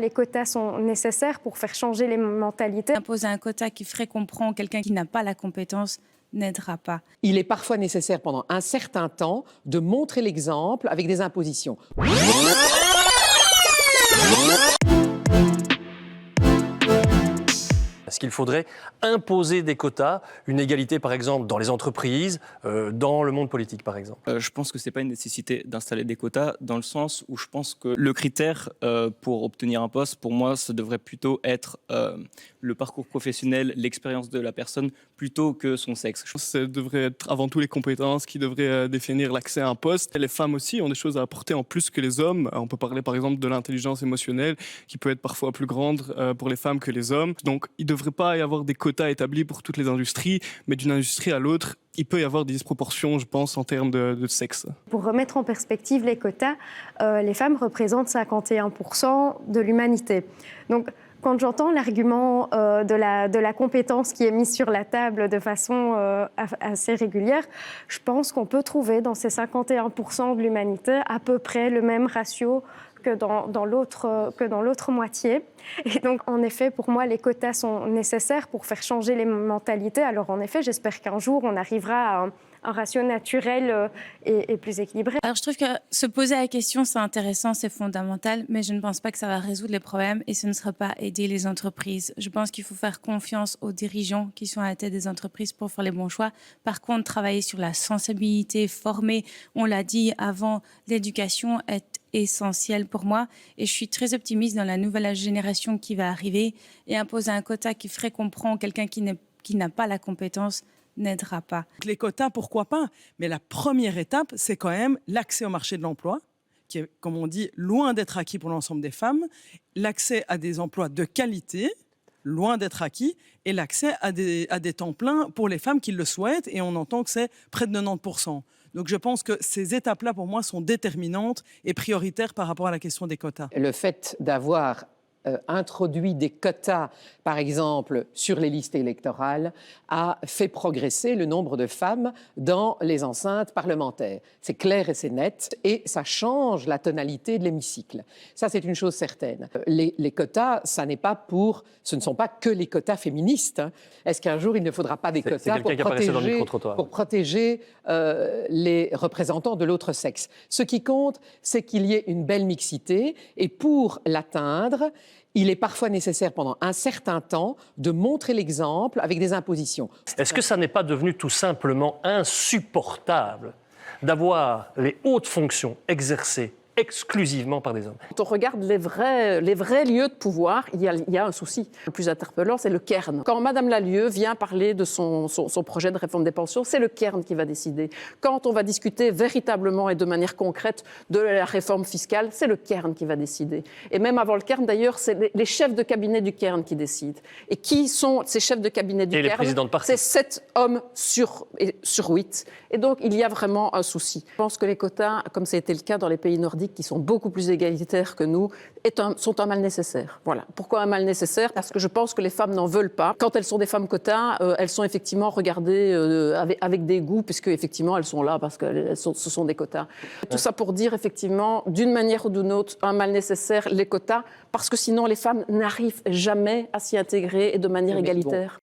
Les quotas sont nécessaires pour faire changer les mentalités. Imposer un quota qui ferait comprendre quelqu'un qui n'a pas la compétence n'aidera pas. Il est parfois nécessaire pendant un certain temps de montrer l'exemple avec des impositions. Est-ce qu'il faudrait imposer des quotas, une égalité par exemple dans les entreprises, dans le monde politique par exemple? Je pense que ce n'est pas une nécessité d'installer des quotas dans le sens où je pense que le critère pour obtenir un poste, pour moi, ça devrait plutôt être le parcours professionnel, l'expérience de la personne, plutôt que son sexe. Je pense que ça devrait être avant tout les compétences qui devraient définir l'accès à un poste. Les femmes aussi ont des choses à apporter en plus que les hommes. On peut parler par exemple de l'intelligence émotionnelle qui peut être parfois plus grande pour les femmes que les hommes. Donc il ne devrait pas y avoir des quotas établis pour toutes les industries, mais d'une industrie à l'autre, il peut y avoir des disproportions, je pense, en termes de sexe. Pour remettre en perspective les quotas, les femmes représentent 51% de l'humanité. Donc, quand j'entends l'argument de la compétence qui est mise sur la table de façon assez régulière, je pense qu'on peut trouver dans ces 51% de l'humanité à peu près le même ratio que dans l'autre moitié. Et donc, en effet, pour moi, les quotas sont nécessaires pour faire changer les mentalités. Alors, en effet, j'espère qu'un jour, on arrivera à un ratio naturel et plus équilibré. Alors, je trouve que se poser la question, c'est intéressant, c'est fondamental, mais je ne pense pas que ça va résoudre les problèmes et ce ne sera pas aider les entreprises. Je pense qu'il faut faire confiance aux dirigeants qui sont à la tête des entreprises pour faire les bons choix. Par contre, travailler sur la sensibilité, former, on l'a dit avant, l'éducation est essentielle pour moi et je suis très optimiste dans la nouvelle génération qui va arriver et imposer un quota qui ferait comprendre quelqu'un qui n'a pas la compétence n'aidera pas. Les quotas, pourquoi pas? Mais la première étape, c'est quand même l'accès au marché de l'emploi, qui est, comme on dit, loin d'être acquis pour l'ensemble des femmes, l'accès à des emplois de qualité, loin d'être acquis, et l'accès à des temps pleins pour les femmes qui le souhaitent, et on entend que c'est près de 90%. Donc je pense que ces étapes-là, pour moi, sont déterminantes et prioritaires par rapport à la question des quotas. Le fait d'avoir introduit des quotas, par exemple, sur les listes électorales, a fait progresser le nombre de femmes dans les enceintes parlementaires. C'est clair et c'est net, et ça change la tonalité de l'hémicycle. Ça, c'est une chose certaine. Les quotas, ce ne sont pas que les quotas féministes. Hein. Est-ce qu'un jour, il ne faudra pas des quotas pour protéger les représentants de l'autre sexe? Ce qui compte, c'est qu'il y ait une belle mixité, et pour l'atteindre, il est parfois nécessaire pendant un certain temps de montrer l'exemple avec des impositions. Est-ce que ça n'est pas devenu tout simplement insupportable d'avoir les hautes fonctions exercées exclusivement par des hommes? Quand on regarde les vrais lieux de pouvoir, il y a un souci. Le plus interpellant, c'est le cairn. Quand Mme Lallieu vient parler de son projet de réforme des pensions, c'est le cairn qui va décider. Quand on va discuter véritablement et de manière concrète de la réforme fiscale, c'est le cairn qui va décider. Et même avant le cairn, d'ailleurs, c'est les chefs de cabinet du cairn qui décident. Et qui sont ces chefs de cabinet du cairn? C'est 7 hommes sur 8. Et donc, il y a vraiment un souci. Je pense que les quotas, comme ça a été le cas dans les pays nordiques, qui sont beaucoup plus égalitaires que nous, sont un mal nécessaire. Voilà. Pourquoi un mal nécessaire? Parce que je pense que les femmes n'en veulent pas. Quand elles sont des femmes quotas, elles sont effectivement regardées avec dégoût, puisque effectivement elles sont là parce que ce sont des quotas. Tout ça pour dire effectivement, d'une manière ou d'une autre, un mal nécessaire, les quotas, parce que sinon les femmes n'arrivent jamais à s'y intégrer et de manière égalitaire.